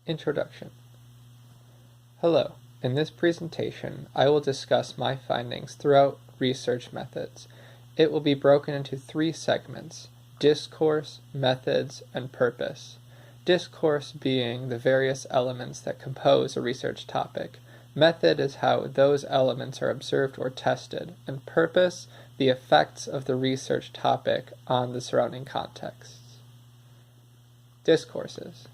Introduction. Hello. In this presentation, I will discuss my findings throughout research methods. It will be broken into three segments: discourse, methods, and purpose. Discourse being the various elements that compose a research topic. Method is how those elements are observed or tested, and purpose, the effects of the research topic on the surrounding contexts. Discourses.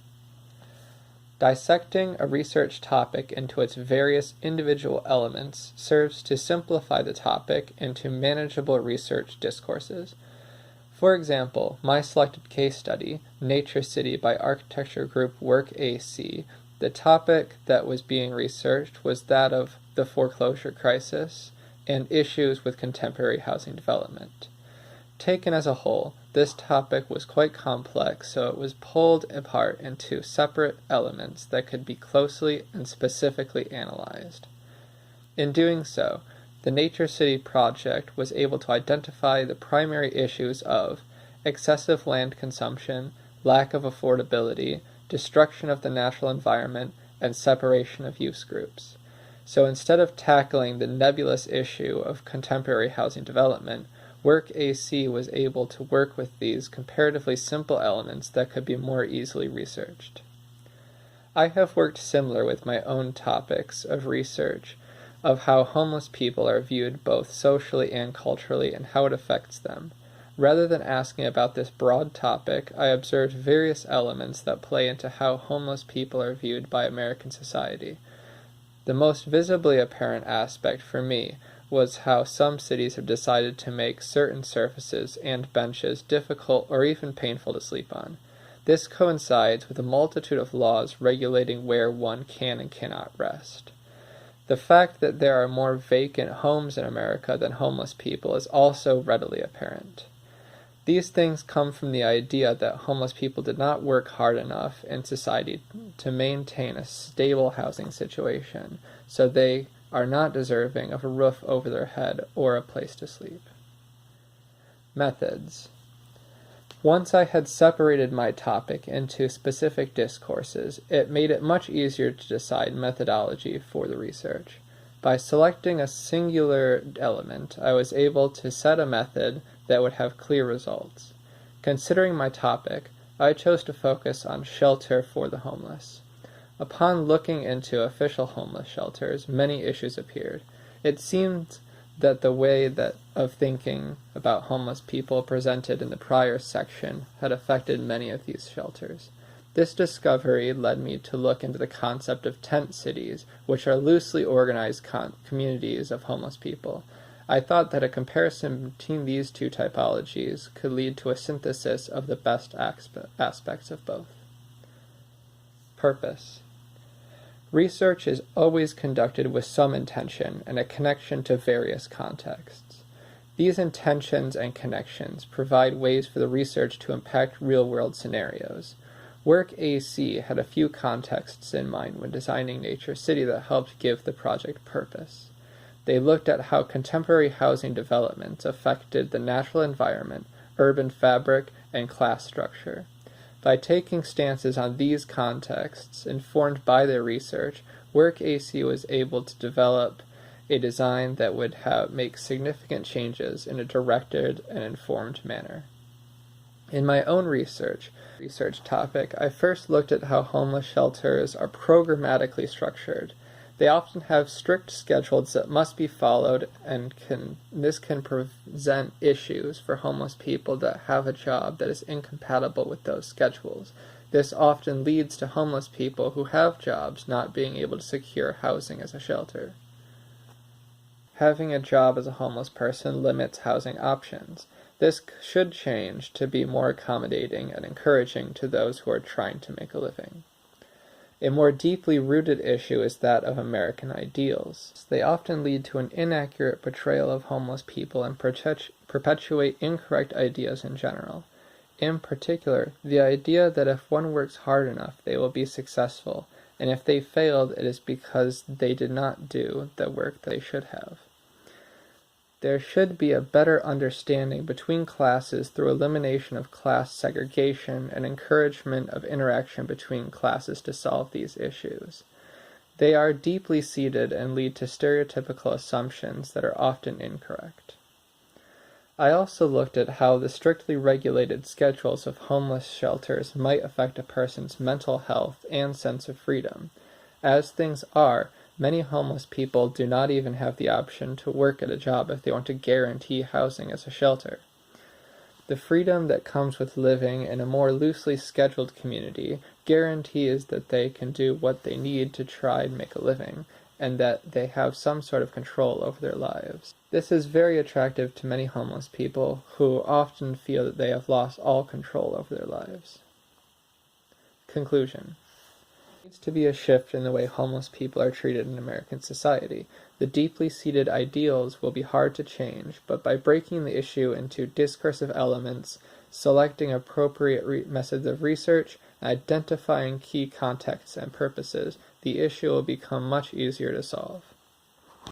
Dissecting a research topic into its various individual elements serves to simplify the topic into manageable research discourses. For example, my selected case study, Nature City by architecture group Work AC, the topic that was being researched was that of the foreclosure crisis and issues with contemporary housing development. Taken as a whole, this topic was quite complex, so it was pulled apart into separate elements that could be closely and specifically analyzed. In doing so, the Nature City project was able to identify the primary issues of excessive land consumption, lack of affordability, destruction of the natural environment, and separation of use groups. So instead of tackling the nebulous issue of contemporary housing development, Work AC was able to work with these comparatively simple elements that could be more easily researched. I have worked similar with my own topics of research of how homeless people are viewed both socially and culturally and how it affects them. Rather than asking about this broad topic, I observed various elements that play into how homeless people are viewed by American society. The most visibly apparent aspect for me was how some cities have decided to make certain surfaces and benches difficult or even painful to sleep on. This coincides with a multitude of laws regulating where one can and cannot rest. The fact that there are more vacant homes in America than homeless people is also readily apparent. These things come from the idea that homeless people did not work hard enough in society to maintain a stable housing situation, so they are not deserving of a roof over their head or a place to sleep. Methods. Once I had separated my topic into specific discourses, it made it much easier to decide methodology for the research. By selecting a singular element, I was able to set a method that would have clear results. Considering my topic, I chose to focus on shelter for the homeless. Upon looking into official homeless shelters, many issues appeared. It seemed that the way of thinking about homeless people presented in the prior section had affected many of these shelters. This discovery led me to look into the concept of tent cities, which are loosely organized communities of homeless people. I thought that a comparison between these two typologies could lead to a synthesis of the best aspects of both. Purpose. Research is always conducted with some intention and a connection to various contexts. These intentions and connections provide ways for the research to impact real-world scenarios. Work AC had a few contexts in mind when designing Nature City that helped give the project purpose. They looked at how contemporary housing development affected the natural environment, urban fabric, and class structure. By taking stances on these contexts, informed by their research, Work AC was able to develop a design that would make significant changes in a directed and informed manner. In my own research topic, I first looked at how homeless shelters are programmatically structured. They often have strict schedules that must be followed, and this can present issues for homeless people that have a job that is incompatible with those schedules. This often leads to homeless people who have jobs not being able to secure housing as a shelter. Having a job as a homeless person limits housing options. This should change to be more accommodating and encouraging to those who are trying to make a living. A more deeply rooted issue is that of American ideals. They often lead to an inaccurate portrayal of homeless people and perpetuate incorrect ideas in general. In particular, the idea that if one works hard enough, they will be successful, and if they failed, it is because they did not do the work they should have. There should be a better understanding between classes through elimination of class segregation and encouragement of interaction between classes to solve these issues. They are deeply seated and lead to stereotypical assumptions that are often incorrect. I also looked at how the strictly regulated schedules of homeless shelters might affect a person's mental health and sense of freedom. As things are, many homeless people do not even have the option to work at a job if they want to guarantee housing as a shelter. The freedom that comes with living in a more loosely scheduled community guarantees that they can do what they need to try and make a living, and that they have some sort of control over their lives. This is very attractive to many homeless people who often feel that they have lost all control over their lives. Conclusion. There needs to be a shift in the way homeless people are treated in American society. The deeply seated ideals will be hard to change, but by breaking the issue into discursive elements, selecting appropriate methods of research, and identifying key contexts and purposes, the issue will become much easier to solve.